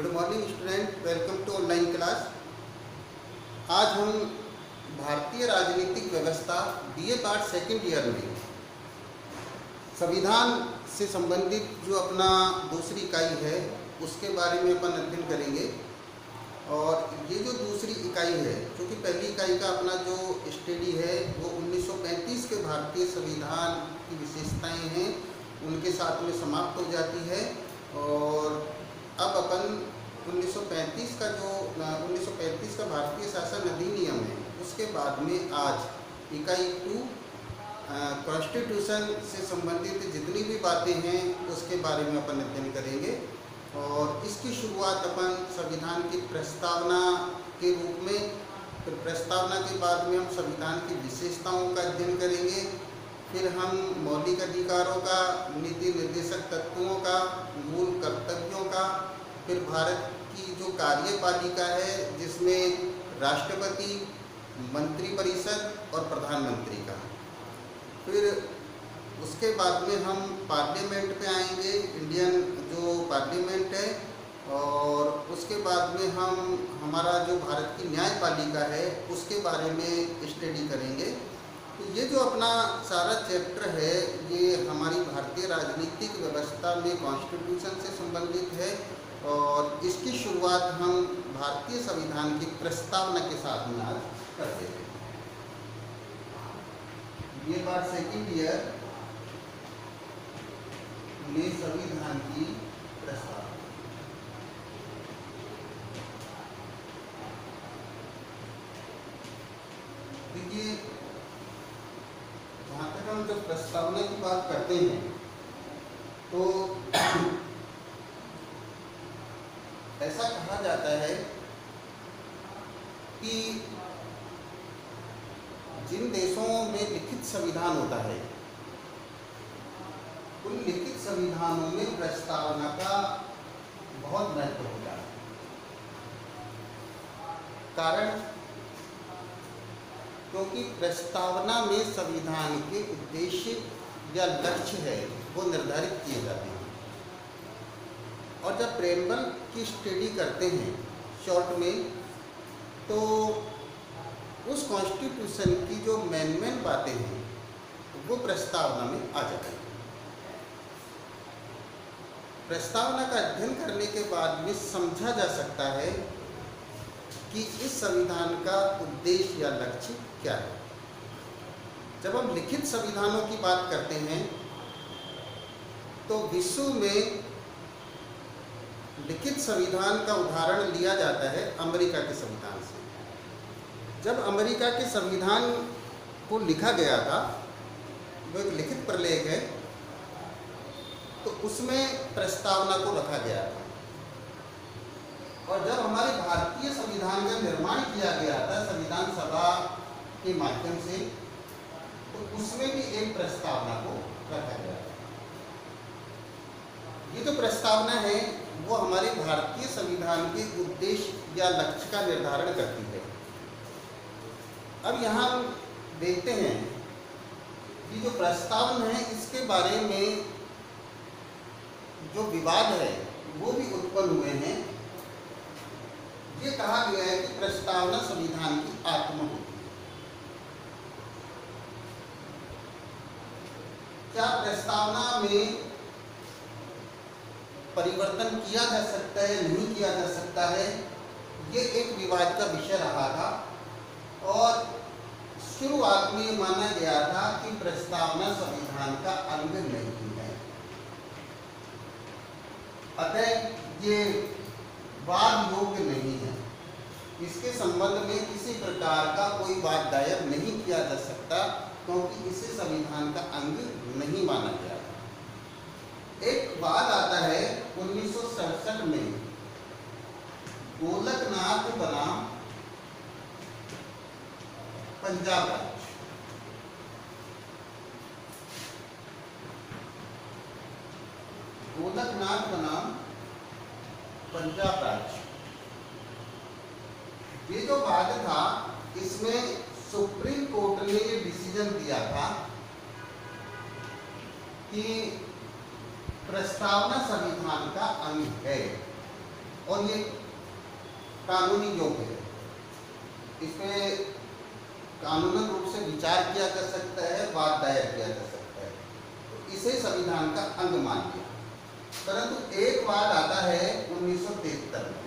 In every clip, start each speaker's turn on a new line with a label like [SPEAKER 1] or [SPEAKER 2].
[SPEAKER 1] Good morning student, welcome to online class. आज हम भारतीय राजनीतिक व्यवस्था बीए पार्ट सेकेंड ईयर में संविधान से संबंधित जो अपना दूसरी इकाई है उसके बारे में अपन अध्ययन करेंगे। और ये जो दूसरी इकाई है, क्योंकि पहली इकाई का अपना जो स्टडी है वो 1935 के भारतीय संविधान की विशेषताएं हैं उनके साथ में समाप्त हो जाती है। और अब अपन 1935 का भारतीय शासन अधिनियम है उसके बाद में आज इकाई 2 कॉन्स्टिट्यूशन से संबंधित जितनी भी बातें हैं उसके बारे में अपन अध्ययन करेंगे। और इसकी शुरुआत अपन संविधान की प्रस्तावना के रूप में, फिर प्रस्तावना के बाद में हम संविधान की विशेषताओं का अध्ययन करेंगे, फिर हम मौलिक अधिकारों का, नीति निर्देशक तत्वों का, मूल कर्तव्यों का, फिर भारत की जो कार्यपालिका है जिसमें राष्ट्रपति, मंत्रिपरिषद और प्रधानमंत्री का, फिर उसके बाद में हम पार्लियामेंट पे आएंगे, इंडियन जो पार्लियामेंट है, और उसके बाद में हम हमारा जो भारत की न्यायपालिका है उसके बारे में स्टडी करेंगे। तो ये जो अपना सारा चैप्टर है ये हमारी भारतीय राजनीतिक व्यवस्था में कॉन्स्टिट्यूशन से संबंधित है। और इसकी शुरुआत हम भारतीय संविधान की प्रस्तावना के साथ में आज करते हैं। ये बात सेकेंड ईयर में संविधान की प्रस्तावना। देखिए, जहाँ तक हम जब प्रस्तावना की बात करते हैं तो ऐसा कहा जाता है कि जिन देशों में लिखित संविधान होता है उन लिखित संविधानों में प्रस्तावना का बहुत महत्व होता है। कारण क्योंकि प्रस्तावना में संविधान के उद्देश्य या लक्ष्य है वो निर्धारित किए जाते हैं। और जब प्रेम्बल की स्टडी करते हैं शॉर्ट में, तो उस कॉन्स्टिट्यूशन की जो मेन बातें हैं वो प्रस्तावना में आ जाती हैं। प्रस्तावना का अध्ययन करने के बाद में समझा जा सकता है कि इस संविधान का उद्देश्य या लक्ष्य क्या है। जब हम लिखित संविधानों की बात करते हैं तो विश्व में लिखित संविधान का उदाहरण लिया जाता है अमेरिका के संविधान से। जब अमेरिका के संविधान को लिखा गया था, वो एक लिखित प्रलेख है, तो उसमें प्रस्तावना को रखा गया था। और जब हमारे भारतीय संविधान का निर्माण किया गया था संविधान सभा के माध्यम से, तो उसमें भी एक प्रस्तावना को रखा गया था। ये जो प्रस्तावना है वो हमारे भारतीय संविधान के उद्देश्य या लक्ष्य का निर्धारण करती है। अब यहाँ हम देखते हैं कि जो प्रस्तावना है इसके बारे में जो विवाद है वो भी उत्पन्न हुए हैं। ये कहा गया है कि प्रस्तावना संविधान की आत्मा होती है। क्या प्रस्तावना में परिवर्तन किया जा सकता है, नहीं किया जा सकता है, ये एक विवाद का विषय रहा था। और शुरुआत में माना गया था कि प्रस्तावना संविधान का अंग नहीं है, अतः ये वाद योग्य नहीं है। इसके संबंध में किसी प्रकार का कोई वाद दायर नहीं किया जा सकता क्योंकि इसे संविधान का अंग नहीं माना गया। एक वाद आता है 1967 में गोलकनाथ बनाम पंजाब राज्य। गोलकनाथ बनाम पंजाब राज्य, ये जो वाद था इसमें सुप्रीम कोर्ट ने ये डिसीजन दिया था कि प्रस्तावना संविधान का अंग है और ये कानूनी योग्य है। इसमें कानूनन रूप से विचार किया जा सकता है, वाद दायर किया जा सकता है, तो इसे संविधान का अंग मान लिया। परंतु एक वाद आता है 1973 में।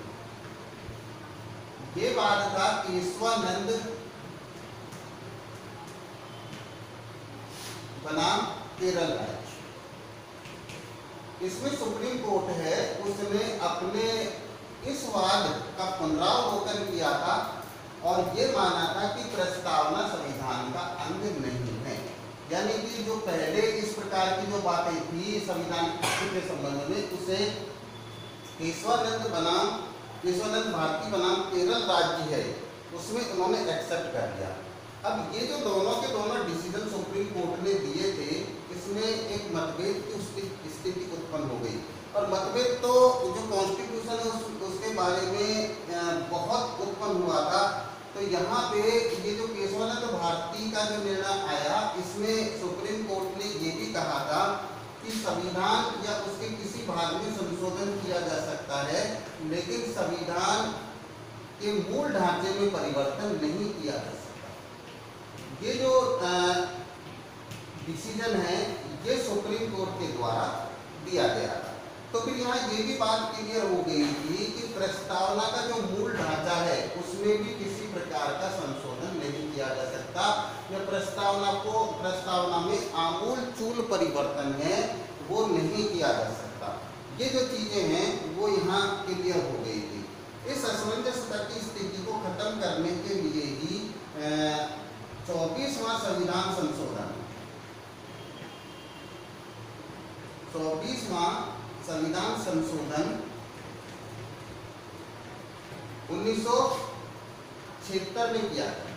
[SPEAKER 1] ये वाद था केशवानंद बनाम केरल राज्य। इसमें सुप्रीम कोर्ट है, उसने अपने इस वाद का पुनरावलोकन किया था और ये माना था कि प्रस्तावना संविधान का अंग नहीं है। यानी कि जो पहले इस प्रकार की जो बातें थी संविधान के संबंध में, उसे केशवानंद भारती बनाम केरल राज्य है, उसमें उन्होंने एक्सेप्ट कर लिया। अब ये जो दोनों के दोनों डिसीजन सुप्रीम कोर्ट ने दिए थे, इसमें एक मतभेद की उसकी स्थिति उत्पन्न हो गई। और मतभेद तो जो कॉन्स्टिट्यूशन है उसके बारे में बहुत उत्पन्न हुआ था। तो यहाँ पे ये जो केशवानंद भारती का जो निर्णय आया, इसमें सुप्रीम कोर्ट ने ये भी कहा था कि संविधान या उसके किसी भाग में संशोधन किया जा सकता है, लेकिन संविधान के मूल ढांचे में परिवर्तन नहीं किया जा सकता। ये जो डिसीजन है ये सुप्रीम कोर्ट के द्वारा दिया गया था। तो फिर यहाँ ये भी बात क्लियर हो गई थी कि प्रस्तावना का जो मूल ढांचा है उसमें भी किसी प्रकार का संशोधन नहीं किया जा सकता, या प्रस्तावना में आमूल चूल परिवर्तन है वो नहीं किया जा सकता। ये जो चीजें हैं वो यहाँ क्लियर हो गई थी। इस असमंजसता की स्थिति को खत्म करने के लिए ही 24वां संविधान संशोधन 1976 में किया था।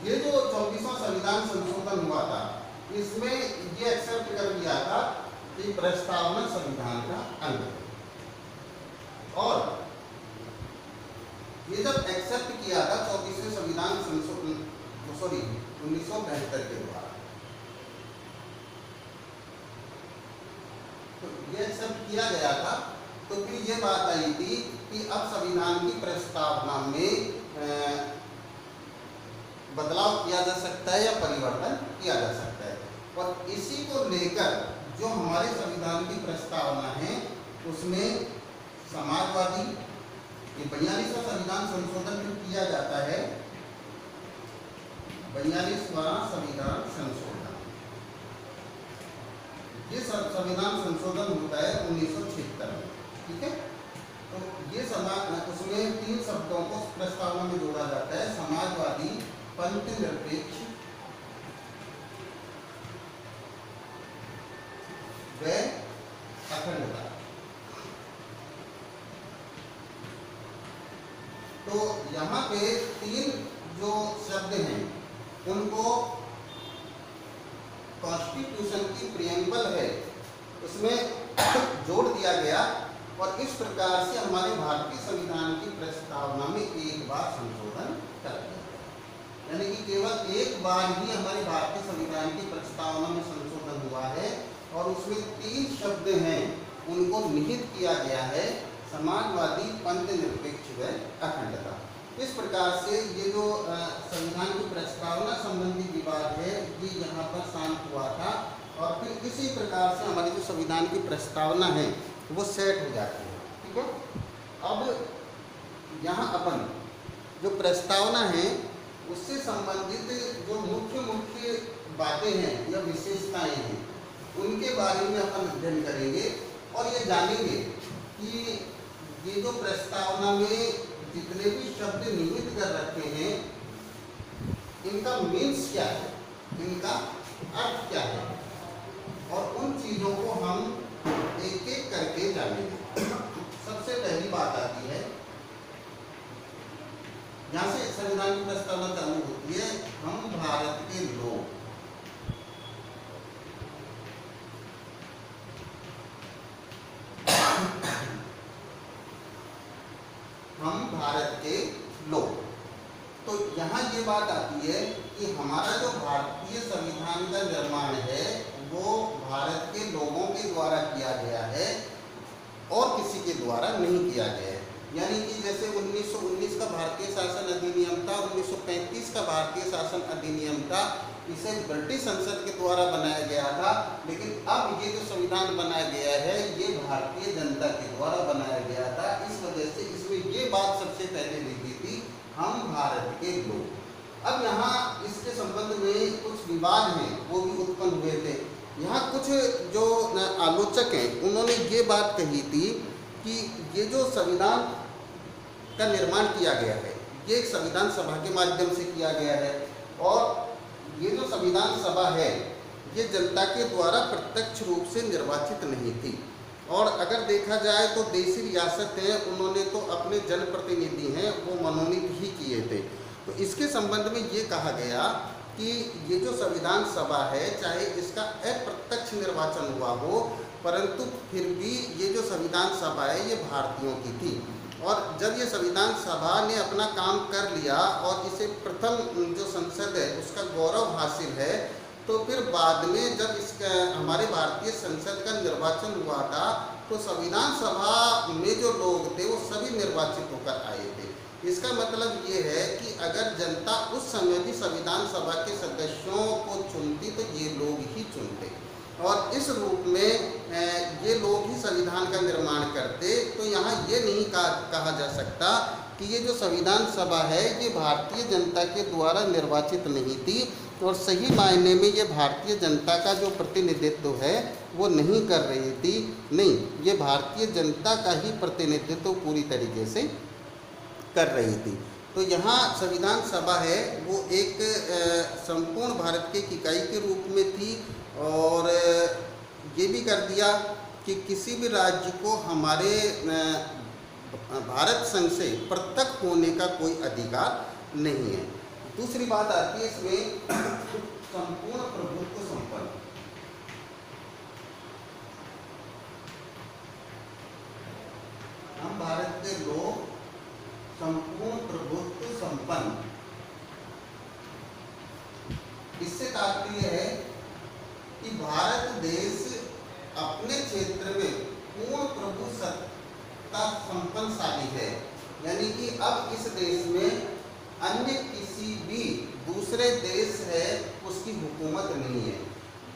[SPEAKER 1] ये जो 24वां संविधान संशोधन हुआ था, इसमें ये एक्सेप्ट कर लिया था कि प्रस्तावना संविधान का अंग है। और ये जब एक्सेप्ट किया था 24वें संविधान संशोधन 1972 के द्वारा, तो ये एक्सेप्ट किया गया था। तो फिर ये बात आई थी कि अब संविधान की प्रस्तावना में बदलाव किया जा सकता है या परिवर्तन किया जा सकता है। और इसी को लेकर जो हमारे संविधान की प्रस्तावना है उसमें समाजवादी ये 42वां संविधान संशोधन फिर किया जाता है। 42वां संविधान संशोधन, ये संविधान संशोधन होता है 1976 में, ठीक है। तो ये उसमें 3 शब्दों को प्रस्तावना में जोड़ा जाता है: समाजवादी, पंथ निरपेक्ष व अखंडता। तो यहाँ पे 3 जो शब्द हैं उनको कॉन्स्टिट्यूशन की प्रियम्बल है उसमें जोड़ दिया गया और इस प्रकार से हमारे भारतीय संविधान की प्रस्तावना में एक बार संशोधन कर दिया। यानी कि केवल एक बार ही हमारे भारतीय संविधान की प्रस्तावना में संशोधन हुआ है और उसमें 3 शब्द हैं उनको निहित किया गया है: समाजवादी, पंथ निरपेक्ष व अखंडता। इस प्रकार से ये जो संविधान की प्रस्तावना संबंधी विवाद है ये यहाँ पर शांत हुआ था और फिर इसी प्रकार से हमारी जो संविधान की प्रस्तावना है वो सेट हो जाती है, ठीक है। अब यहाँ अपन जो प्रस्तावना है उससे संबंधित जो मुख्य बातें हैं या विशेषताएं हैं उनके बारे में अपन अध्ययन करेंगे और ये जानेंगे कि ये जो प्रस्तावना में जितने भी शब्द निहित कर रखे हैं इनका मीन्स क्या है, इनका अर्थ क्या है, और उन चीज़ों को हम एक एक करके जानेंगे। सबसे पहली बात आती है, यहाँ से संविधान की प्रस्तावना चालू होती है: हम भारत के लोग। हम भारत के लोग। तो यहाँ ये बात आती है कि हमारा जो भारतीय संविधान का निर्माण है वो भारत के लोगों के द्वारा किया गया है और किसी के द्वारा नहीं किया गया है। यानी कि जैसे 1919 का भारतीय शासन अधिनियम था, 1935 का भारतीय शासन अधिनियम था, इसे ब्रिटिश संसद के द्वारा बनाया गया था, लेकिन अब ये जो संविधान बनाया गया है ये भारतीय जनता के द्वारा बनाया गया था। इस वजह से इसमें ये बात सबसे पहले लिखी थी, हम भारत के लोग। अब यहाँ इसके संबंध में कुछ विवाद हैं वो भी उत्पन्न हुए थे। यहाँ कुछ जो आलोचक हैं उन्होंने ये बात कही थी कि ये जो संविधान का निर्माण किया गया है ये एक संविधान सभा के माध्यम से किया गया है, और ये जो संविधान सभा है ये जनता के द्वारा प्रत्यक्ष रूप से निर्वाचित नहीं थी। और अगर देखा जाए तो देशी रियासत है उन्होंने तो अपने जनप्रतिनिधि हैं वो मनोनीत ही किए थे। तो इसके संबंध में ये कहा गया कि ये जो संविधान सभा है चाहे इसका अप्रत्यक्ष निर्वाचन हुआ हो, परंतु फिर भी ये जो संविधान सभा है ये भारतीयों की थी। और जब ये संविधान सभा ने अपना काम कर लिया और इसे प्रथम जो संसद है उसका गौरव हासिल है, तो फिर बाद में जब इसका हमारे भारतीय संसद का निर्वाचन हुआ था तो संविधान सभा में जो लोग थे वो सभी निर्वाचित होकर आए थे। इसका मतलब ये है कि अगर जनता उस समय भी संविधान सभा के सदस्यों को चुनती तो ये लोग ही चुनते, और इस रूप में ये लोग ही संविधान का निर्माण करते। तो यहाँ ये नहीं कहा जा सकता कि ये जो संविधान सभा है ये भारतीय जनता के द्वारा निर्वाचित नहीं थी, और सही मायने में ये भारतीय जनता का जो प्रतिनिधित्व है वो नहीं कर रही थी। नहीं, ये भारतीय जनता का ही प्रतिनिधित्व पूरी तरीके से कर रही थी। तो यहाँ संविधान सभा है वो एक संपूर्ण भारत की इकाई के रूप में थी, और ये भी कर दिया कि किसी भी राज्य को हमारे भारत संघ से पृथक होने का कोई अधिकार नहीं है। दूसरी बात आती है इसमें संपूर्ण प्रभुत्व संपन्न। हम भारत के लोग संपूर्ण प्रभुत्व संपन्न, इससे तात्पर्य है कि भारत देश अपने क्षेत्र में पूर्ण प्रभु सत्ता संपन्नशाली है। यानी कि अब इस देश में अन्य किसी भी दूसरे देश है उसकी हुकूमत नहीं है।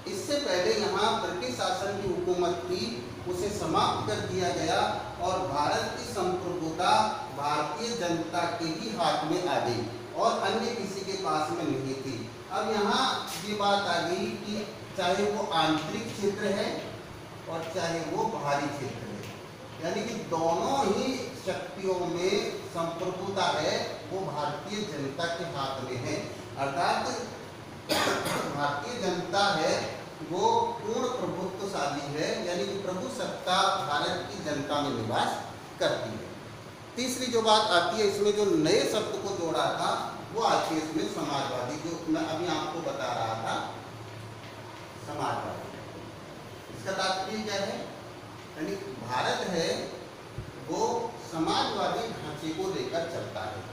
[SPEAKER 1] इससे पहले यहाँ ब्रिटिश शासन की हुकूमत थी, उसे समाप्त कर दिया गया और भारत की संप्रभुता भारतीय जनता के ही हाथ में आ गई और अन्य किसी के पास में नहीं थी। अब यहाँ ये बात आ गई कि चाहे वो आंतरिक क्षेत्र है और चाहे वो बाहरी क्षेत्र है, यानी कि दोनों ही शक्तियों में संप्रभुता है वो भारतीय जनता के हाथ में है। अर्थात भारतीय जनता है वो पूर्ण प्रभुत्वशाली है, यानी कि प्रभु सत्ता भारत की जनता में निवास करती है। तीसरी जो बात आती है इसमें जो नए शब्द को जोड़ा था वो आती है इसमें समाजवादी, जो मैं अभी आपको बता रहा था समाजवादी। इसका तात्पर्य क्या है? यानी भारत है वो समाजवादी ढांचे को लेकर चलता है,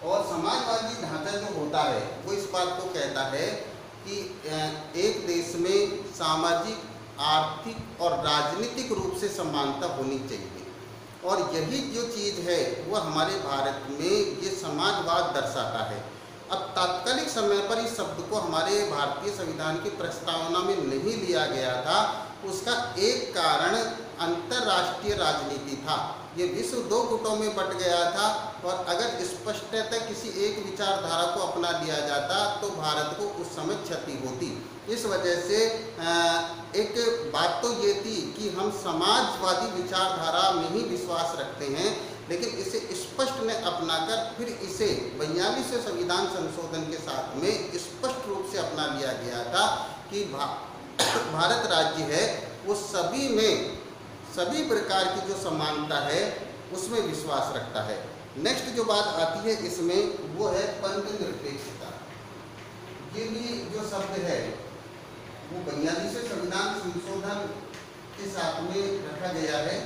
[SPEAKER 1] और समाजवादी ढांचा जो होता है वो इस बात को कहता है कि एक देश में सामाजिक, आर्थिक और राजनीतिक रूप से समानता होनी चाहिए, और यही जो चीज़ है वो हमारे भारत में ये समाजवाद दर्शाता है। अब तात्कालिक समय पर इस शब्द को हमारे भारतीय संविधान की प्रस्तावना में नहीं लिया गया था, उसका एक कारण अंतर्राष्ट्रीय राजनीति था। ये विश्व दो गुटों में बट गया था, और अगर स्पष्टतः किसी एक विचारधारा को अपना लिया जाता तो भारत को उस समय क्षति होती। इस वजह से एक बात तो ये थी कि हम समाजवादी विचारधारा में ही विश्वास रखते हैं, लेकिन इसे स्पष्ट ने अपनाकर फिर इसे 42वें संविधान संशोधन के साथ में स्पष्ट रूप से अपना लिया गया था कि भारत राज्य है वो सभी में सभी प्रकार की जो समानता है उसमें विश्वास रखता है। नेक्स्ट जो बात आती है इसमें वो है पंथ निरपेक्षता। ये भी जो शब्द है वो 42वें संविधान संशोधन के साथ में रखा गया है,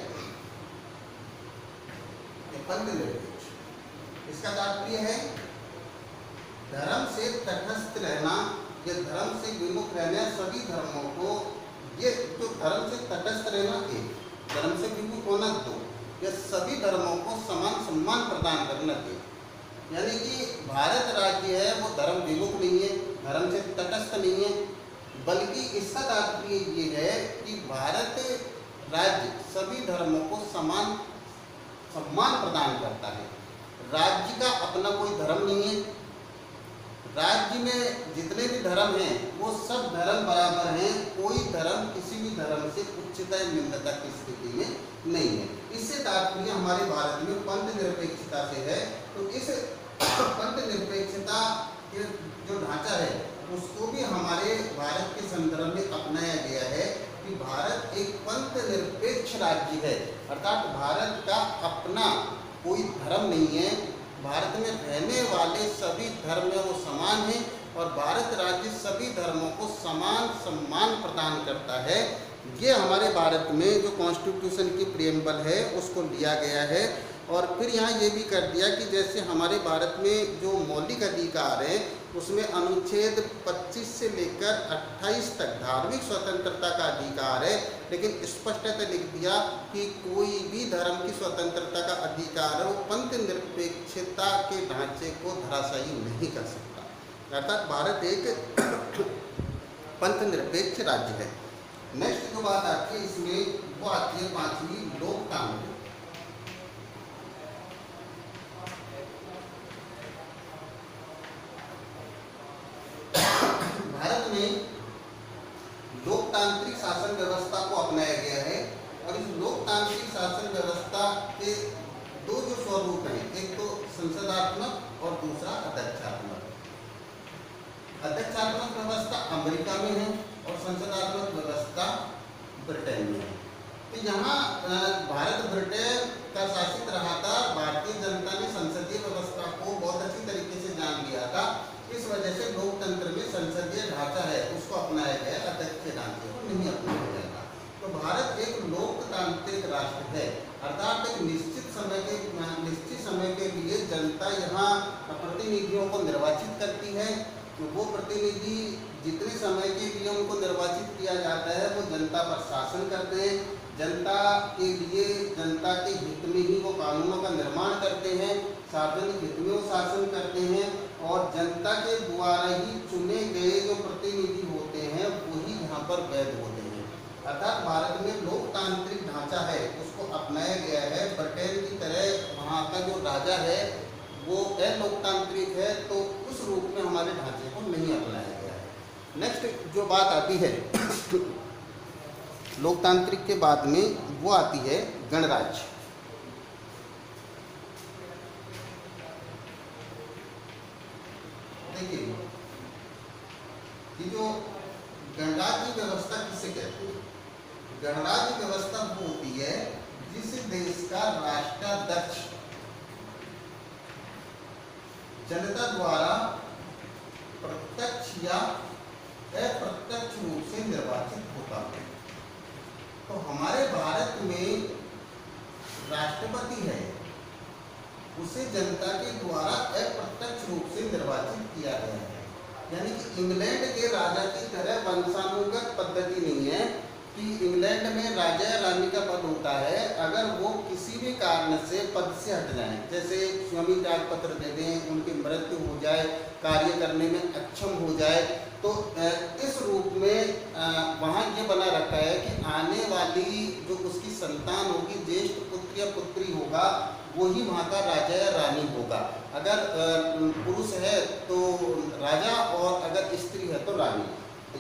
[SPEAKER 1] पंथ निरपेक्ष। इसका तात्पर्य है धर्म से तटस्थ रहना या धर्म से विमुख रहना। सभी धर्मों को ये तो धर्म से तटस्थ रहना है, धर्म से विमुख होना 2, या सभी धर्मों को समान सम्मान प्रदान करना 3। यानी कि भारत राज्य है वो धर्म विमुख नहीं है, धर्म से तटस्थ नहीं है, बल्कि इसका तात्पर्य ये है कि भारत राज्य सभी धर्मों को समान सम्मान प्रदान करता है। राज्य का अपना कोई धर्म नहीं है, राज्य में जितने भी धर्म हैं वो सब धर्म बराबर हैं, कोई धर्म किसी भी धर्म से उच्चता या निम्नता की स्थिति में नहीं है। इससे तात्पर्य हमारे भारत में पंथ निरपेक्षता से है। तो इस पंथ निरपेक्षता के जो ढांचा है उसको भी हमारे भारत के संदर्भ में अपनाया गया है कि भारत एक पंथ निरपेक्ष राज्य है, अर्थात भारत का अपना कोई धर्म नहीं है, भारत में रहने वाले सभी धर्म वो समान हैं और भारत राज्य सभी धर्मों को समान सम्मान प्रदान करता है। ये हमारे भारत में जो कॉन्स्टिट्यूशन की प्रियम्बल है उसको लिया गया है। और फिर यहाँ ये भी कर दिया कि जैसे हमारे भारत में जो मौलिक अधिकार है उसमें अनुच्छेद 25 से लेकर 28 तक धार्मिक स्वतंत्रता का अधिकार है, लेकिन स्पष्टतः लिख दिया कि कोई भी धर्म की स्वतंत्रता का अधिकार है वो पंथ निरपेक्षता के ढांचे को धराशायी नहीं कर सकता, अर्थात भारत एक पंथ निरपेक्ष राज्य है। नेक्स्ट जो बात आती है इसमें वो आती है 5वीं लोकतांत्रिक। भारत में लोकतांत्रिक शासन व्यवस्था को अपनाया गया है और इस लोकतांत्रिक शासन व्यवस्था के 2 जो स्वरूप हैं, एक तो संसदात्मक और दूसरा अध्यक्षात्मक। अध्यक्षात्मक व्यवस्था अमेरिका में है और संसदात्मक व्यवस्था ब्रिटेन में है। तो यहाँ भारत ब्रिटेन का शासित रहा था, भारतीय जनता ने संसदीय व्यवस्था को बहुत अच्छी तरीके से जान लिया था, इस वजह से लोकतंत्र में संसदीय ढांचा है उसको अपनाया गया, अध्यक्षीय ढांचे को नहीं अपनाया जाएगा। तो भारत एक लोकतांत्रिक राष्ट्र है, अर्थात एक निश्चित समय के लिए जनता यहाँ प्रतिनिधियों को निर्वाचित करती है। तो वो प्रतिनिधि जितने समय के लिए उनको निर्वाचित किया जाता है वो जनता पर शासन करते हैं, जनता के लिए जनता के हित में ही वो कानूनों का निर्माण करते हैं, सार्वजनिक हित में वो शासन करते हैं और जनता के द्वारा ही चुने गए जो प्रतिनिधि होते हैं वही यहाँ पर वैध होते हैं। अर्थात भारत में लोकतांत्रिक ढांचा है उसको अपनाया गया है। ब्रिटेन की तरह वहाँ का जो राजा है वो अलोकतांत्रिक है, तो उस रूप में हमारे ढांचे को नहीं अपनाया गया है। नेक्स्ट जो बात आती है लोकतांत्रिक के बाद में वो आती है गणराज्य। देखिए ये जो गणराज्य व्यवस्था किसे कहते हैं? गणराज्य व्यवस्था वो होती है जिस देश का राष्ट्राध्यक्ष जनता द्वारा प्रत्यक्ष या अप्रत्यक्ष रूप से निर्वाचित होता है। तो हमारे भारत में राष्ट्रपति है उसे जनता के द्वारा अप्रत्यक्ष रूप से निर्वाचित किया गया है। यानी कि इंग्लैंड के राजा की तरह वंशानुगत पद्धति नहीं है कि इंग्लैंड में राजा या रानी का पद होता है, अगर वो किसी भी कारण से पद से हट जाएं, जैसे स्वामी त्याग पत्र दे दें, उनकी मृत्यु हो जाए, कार्य करने में अक्षम हो जाए, तो इस रूप में वहाँ ये बना रखा है कि आने वाली जो उसकी संतान होगी, ज्येष्ठ पुत्र या पुत्री होगा, वही वहाँ का राजा या रानी होगा। अगर पुरुष है तो राजा और अगर स्त्री है तो रानी।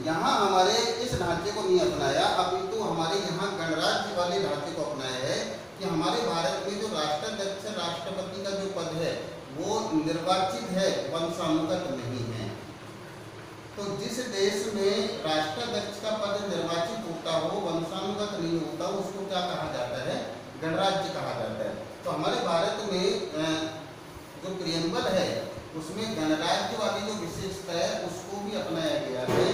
[SPEAKER 1] यहाँ हमारे इस ढांचे को नहीं अपनाया, अपितु हमारे यहाँ गणराज्य वाले ढांचे को अपनाया है कि हमारे भारत में जो राष्ट्राध्यक्ष राष्ट्रपति का जो पद है वो निर्वाचित है, वंशानुगत नहीं है। तो जिस देश में राष्ट्राध्यक्ष का पद निर्वाचित होता हो, वंशानुगत नहीं होता, उसको क्या कहा जाता है? गणराज्य कहा जाता है। तो हमारे भारत में जो प्रियम्बल है उसमें गणराज्य वाली जो विशेषता है उसको भी अपनाया गया है।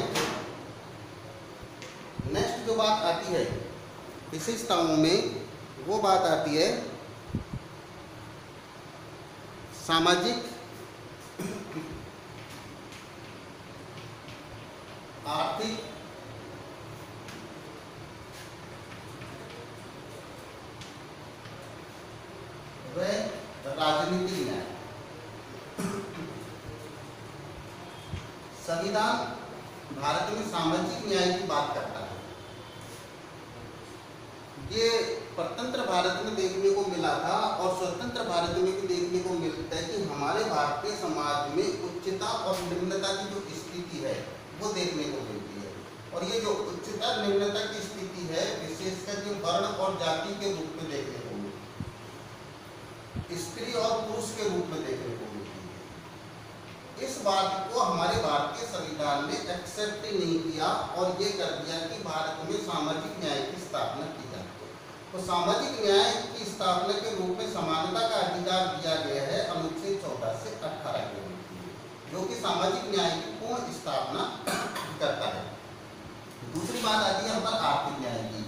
[SPEAKER 1] नेक्स्ट जो बात आती है विशेषताओं में, वो बात आती है सामाजिक, आर्थिक राजनीतिक न्याय। संविधान भारत में सामाजिक न्याय की बात करता है। ये स्वतंत्र भारत में देखने को मिला था और स्वतंत्र भारत में भी देखने को मिलता है कि हमारे भारतीय समाज में उच्चता और निम्नता की जो स्थिति है वो देखने को मिलती है। और ये जो उच्चता निम्नता की स्थिति है विशेषकर जो वर्ण और जाति के रूप में देखने को मिलती है, स्त्री और पुरुष के रूप में देखने को मिलती है। इस बात को हमारे भारतीय संविधान ने एक्सेप्ट ही नहीं किया और ये कर दिया कि भारत में सामाजिक न्याय की स्थापना की जाए। तो सामाजिक न्याय की स्थापना के रूप में समानता का अधिकार दिया गया है अनुच्छेद 14 से 18 के रूप में, जो कि सामाजिक न्याय की पूर्ण स्थापना करता है। दूसरी बात आती है हमारा आर्थिक न्याय की,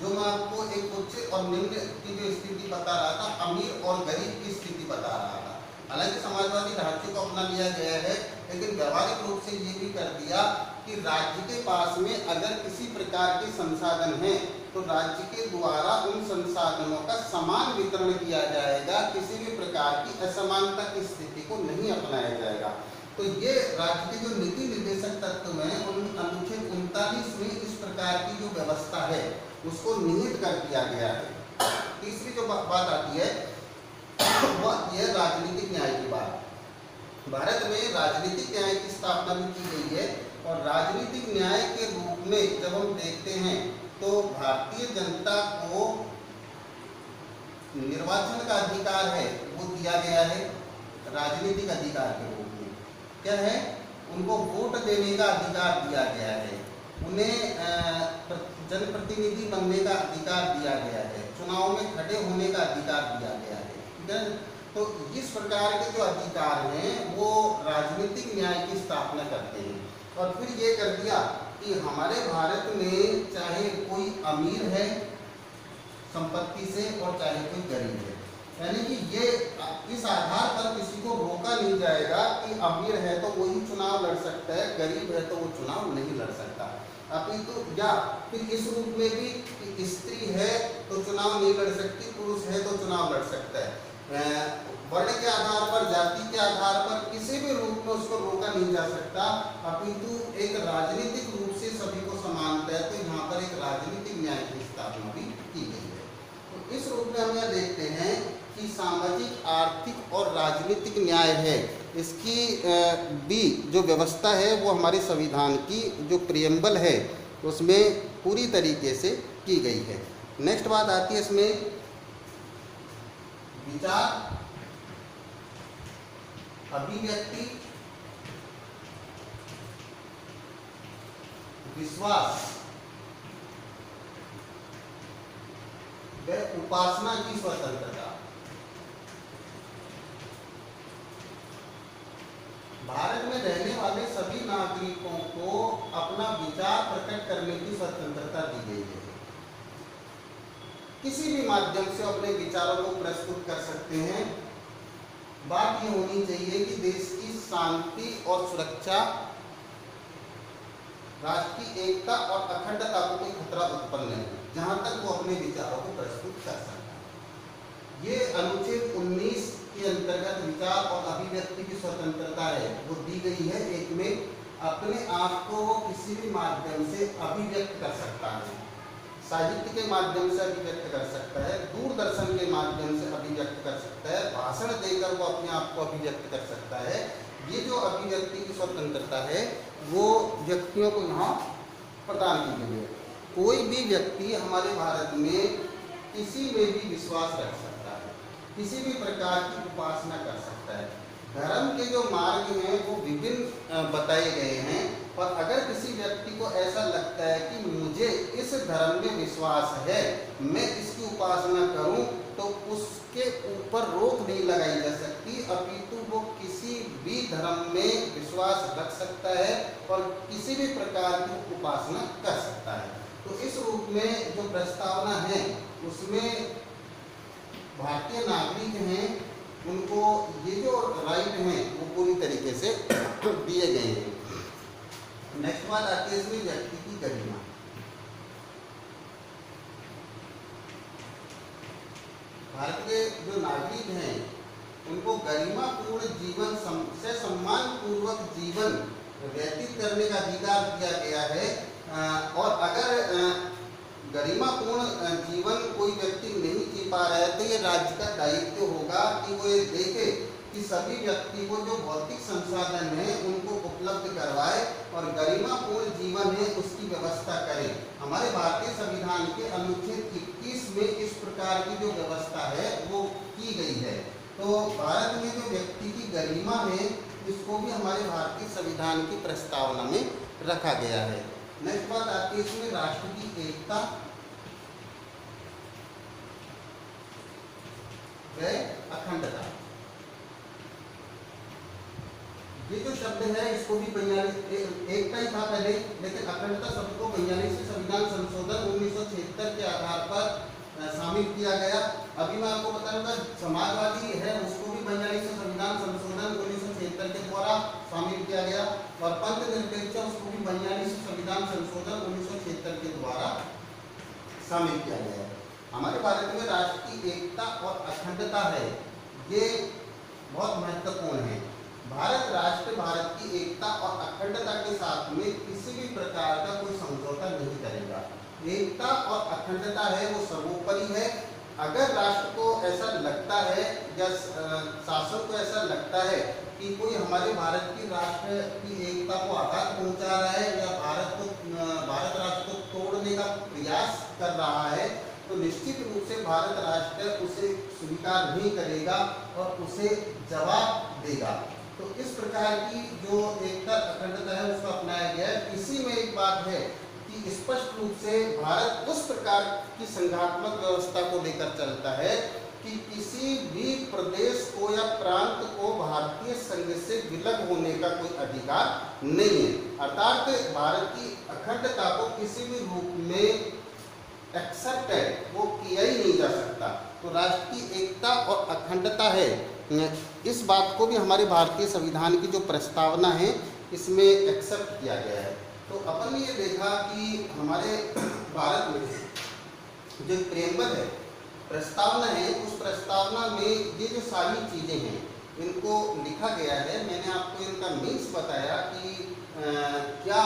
[SPEAKER 1] जो मैं आपको एक उच्च और निम्न की जो स्थिति बता रहा था, अमीर और गरीब की स्थिति बता रहा था। हालांकि समाजवादी ढांचे को अपना लिया गया है, लेकिन व्यवहारिक रूप से ये भी कर दिया कि राज्य के पास में अगर किसी प्रकार के संसाधन हैं तो राज्य के द्वारा उन संसाधनों का समान वितरण किया जाएगा, किसी भी प्रकार की असमानता की स्थिति को नहीं अपनाया जाएगा। तो ये राज्य के जो नीति निर्देशक तत्व हैं उन अनुच्छेद 39 में इस प्रकार की जो व्यवस्था है उसको निहित कर दिया गया है। तीसरी जो बात आती है वह यह राजनीतिक न्याय की बात। भारत में राजनीतिक न्याय की स्थापना भी की गई है और राजनीतिक न्याय के रूप में जब हम देखते हैं तो भारतीय जनता को निर्वाचन का अधिकार है वो दिया गया है राजनीतिक अधिकार के रूप में। क्या है? उनको वोट देने का अधिकार दिया गया है, उन्हें जनप्रतिनिधि बनने का अधिकार दिया गया है, चुनाव में खड़े होने का अधिकार दिया गया है। ठीक है? तो इस प्रकार के जो अधिकार हैं वो राजनीतिक न्याय की स्थापना करते हैं। और फिर ये कर दिया कि हमारे भारत में चाहे कोई अमीर है संपत्ति से और चाहे कोई गरीब है, यानी कि ये इस आधार पर किसी को रोका नहीं जाएगा कि अमीर है तो वही चुनाव लड़ सकता है, गरीब है तो वो चुनाव नहीं लड़ सकता। अपितु या फिर इस रूप में भी कि स्त्री है तो चुनाव नहीं लड़ सकती, पुरुष है तो चुनाव लड़ सकता है। वर्ण के आधार पर, जाति के आधार पर किसी भी रूप में उसको रोका नहीं जा सकता, अपितु एक राजनीतिक रूप से सभी को समानता है। तो यहाँ पर एक राजनीतिक न्याय की स्थापना भी की गई है। तो इस रूप में हम यह देखते हैं कि सामाजिक, आर्थिक और राजनीतिक न्याय है, इसकी भी जो व्यवस्था है वो हमारे संविधान की जो प्रियम्बल है उसमें पूरी तरीके से की गई है। नेक्स्ट बात आती है इसमें विचार, अभिव्यक्ति, विश्वास व उपासना की स्वतंत्रता। भारत में रहने वाले सभी नागरिकों को अपना विचार प्रकट करने की स्वतंत्रता दी गई है। किसी भी माध्यम से अपने विचारों को प्रस्तुत कर सकते हैं। बात ये होनी चाहिए कि देश की शांति और सुरक्षा, राष्ट्र की एकता और अखंडता को कोई खतरा उत्पन्न नहीं, जहां तक वो अपने विचारों को प्रस्तुत कर सकता है। ये अनुच्छेद 19 के अंतर्गत विचार और अभिव्यक्ति की स्वतंत्रता है वो दी गई है। एक में अपने आप को वो किसी भी माध्यम से अभिव्यक्त कर सकता है, साहित्य के माध्यम से अभिव्यक्त कर सकता है, दूरदर्शन के माध्यम से अभिव्यक्त कर सकता है, भाषण देकर वो अपने आप को अभिव्यक्त कर सकता है। ये जो अभिव्यक्ति की स्वतंत्रता है वो व्यक्तियों को यहाँ प्रदान की गई है। कोई भी व्यक्ति हमारे भारत में किसी में भी विश्वास रख सकता है, किसी भी प्रकार की उपासना कर सकता है। धर्म के जो मार्ग हैं वो विभिन्न बताए गए हैं, और अगर किसी व्यक्ति को ऐसा लगता है कि मुझे इस धर्म में विश्वास है, मैं इसकी उपासना करूं, तो उसके ऊपर रोक नहीं लगाई जा सकती, अपितु वो किसी भी धर्म में विश्वास रख सकता है और किसी भी प्रकार की उपासना कर सकता है। तो इस रूप में जो प्रस्तावना है उसमें भारतीय नागरिक हैं उनको ये जो राइट हैं वो पूरी तरीके से दिए गए हैं। नेक्स्ट बात आती है इसमें व्यक्ति की गरिमा। भारत के जो नागरिक हैं गरिमापूर्ण जीवन से सम्मान पूर्वक जीवन व्यतीत करने का अधिकार दिया गया है। और अगर गरिमापूर्ण जीवन कोई व्यक्ति नहीं जी पा रहा है तो ये राज्य का दायित्व होगा कि वो ये देखे कि सभी व्यक्ति को जो भौतिक संसाधन है उनको उपलब्ध करवाए और गरिमापूर्ण जीवन है उसकी व्यवस्था करे। हमारे भारतीय संविधान के अनुच्छेद 21 में इस प्रकार की जो व्यवस्था है वो की गई है। तो भारत में जो व्यक्ति की गरिमा है इसको भी हमारे भारतीय संविधान की प्रस्तावना में रखा गया है। नेक्स्ट बात आती है इसमें राष्ट्र की एकता व अखंडता। ये जो शब्द है इसको भी 42 एकता ही था पहले, लेकिन अखंडता शब्द को 42 संविधान संशोधन 1976 के आधार पर शामिल किया गया। अभी मैं आपको बताऊंगा समाजवादी है उसको भी 42 संविधान संशोधन 1976 के द्वारा शामिल किया गया और पंथ निरपेक्ष उसको भी 42 संविधान संशोधन 1976 के द्वारा शामिल किया गया है। हमारे भारत में राष्ट्र की एकता और अखंडता है, ये बहुत महत्वपूर्ण है। भारत राष्ट्र भारत की एकता और अखंडता के साथ में किसी भी प्रकार का कोई समझौता नहीं करेगा। एकता और अखंडता है वो सर्वोपरि है। अगर राष्ट्र को ऐसा लगता है या शासन को ऐसा लगता है कि कोई हमारे भारत की राष्ट्र की एकता को आघात पहुंचा रहा है या भारत राष्ट्र को तोड़ने का प्रयास कर रहा है तो निश्चित रूप से भारत राष्ट्र उसे स्वीकार नहीं करेगा और उसे जवाब देगा। तो इस प्रकार की जो एकता अखंडता है उसको अपनाया गया है। इसी में एक बात है कि स्पष्ट रूप से भारत उस प्रकार की संघात्मक व्यवस्था को लेकर चलता है कि किसी भी प्रदेश को या प्रांत को भारतीय संघ से विलग होने का कोई अधिकार नहीं है। अर्थात भारत की अखंडता को किसी भी रूप में एक्सेप्टेड वो किया ही नहीं जा सकता। तो राष्ट्र की एकता और अखंडता है, इस बात को भी हमारे भारतीय संविधान की जो प्रस्तावना है इसमें एक्सेप्ट किया गया है। तो अपन ने ये देखा कि हमारे भारत में जो प्रेमबल है प्रस्तावना है उस प्रस्तावना में ये जो सारी चीज़ें हैं इनको लिखा गया है। मैंने आपको इनका मीन्स बताया कि क्या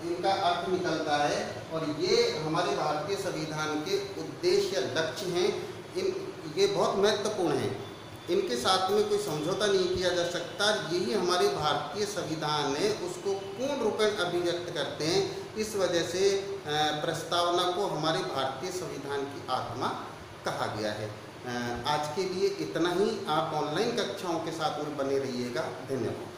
[SPEAKER 1] इनका अर्थ निकलता है और ये हमारे भारतीय संविधान के उद्देश्य या लक्ष्य हैं। ये बहुत महत्वपूर्ण हैं, इनके साथ में कोई समझौता नहीं किया जा सकता। यही हमारे भारतीय संविधान है उसको पूर्ण रूपेण अभिव्यक्त करते हैं। इस वजह से प्रस्तावना को हमारे भारतीय संविधान की आत्मा कहा गया है। आज के लिए इतना ही। आप ऑनलाइन कक्षाओं के साथ में बने रहिएगा। धन्यवाद।